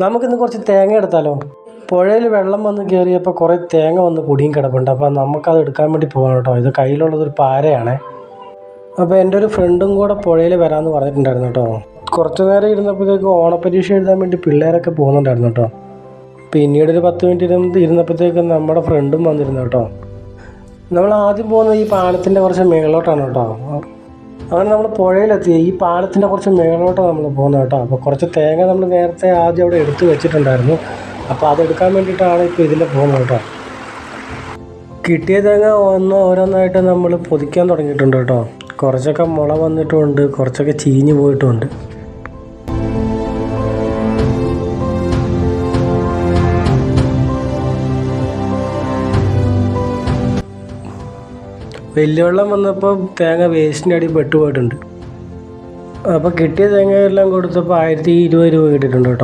നമുക്കിന്ന് കുറച്ച് തേങ്ങ എടുത്താലോ? പുഴയിൽ വെള്ളം വന്ന് കയറിയപ്പോൾ കുറേ തേങ്ങ വന്ന് കുടുങ്ങി കിടപ്പുണ്ട്. അപ്പോൾ നമുക്കത് എടുക്കാൻ വേണ്ടി പോകണം കേട്ടോ. ഇത് കയ്യിലുള്ളതൊരു പാരയാണേ. അപ്പോൾ എൻ്റെ ഒരു ഫ്രണ്ടും കൂടെ പുഴയിൽ വരാമെന്ന് പറഞ്ഞിട്ടുണ്ടായിരുന്നു കേട്ടോ. കുറച്ച് നേരം ഇരുന്നപ്പോഴത്തേക്ക് ഓണപ്പരീക്ഷ എഴുതാൻ വേണ്ടി പിള്ളേരൊക്കെ പോകുന്നുണ്ടായിരുന്നു കേട്ടോ. പിന്നീടൊരു 10 മിനിറ്റ് ഇരുന്നപ്പോഴത്തേക്കും നമ്മുടെ ഫ്രണ്ടും വന്നിരുന്നു കേട്ടോ. നമ്മൾ ആദ്യം പോകുന്നത് ഈ പാലത്തിൻ്റെ കുറച്ച് മേളിലോട്ടാണ് കേട്ടോ. അങ്ങനെ നമ്മൾ പുഴയിലെത്തി. ഈ പാലത്തിൻ്റെ കുറച്ച് മേളിലോട്ടാണ് നമ്മൾ പോകുന്നത് കേട്ടോ. അപ്പോൾ കുറച്ച് തേങ്ങ നമ്മൾ നേരത്തെ ആദ്യം അവിടെ എടുത്ത് വെച്ചിട്ടുണ്ടായിരുന്നു. അപ്പോൾ അതെടുക്കാൻ വേണ്ടിയിട്ടാണ് ഇപ്പോൾ ഇതിൽ പോകുന്നത് കേട്ടോ. കിട്ടിയ തേങ്ങ ഓരോന്നായിട്ട് നമ്മൾ പൊതിക്കാൻ തുടങ്ങിയിട്ടുണ്ട് കേട്ടോ. കുറച്ചൊക്കെ മുള വന്നിട്ടുമുണ്ട്, കുറച്ചൊക്കെ ചീഞ്ഞ് പോയിട്ടുമുണ്ട്. വലിയ വെള്ളം വന്നപ്പോൾ തേങ്ങ വേസ്റ്റിൻ്റെ അടി പെട്ടുപോയിട്ടുണ്ട്. അപ്പോൾ കിട്ടിയ തേങ്ങയെല്ലാം കൊടുത്തപ്പോൾ 1020 രൂപ കിട്ടിയിട്ടുണ്ട് കേട്ടോ.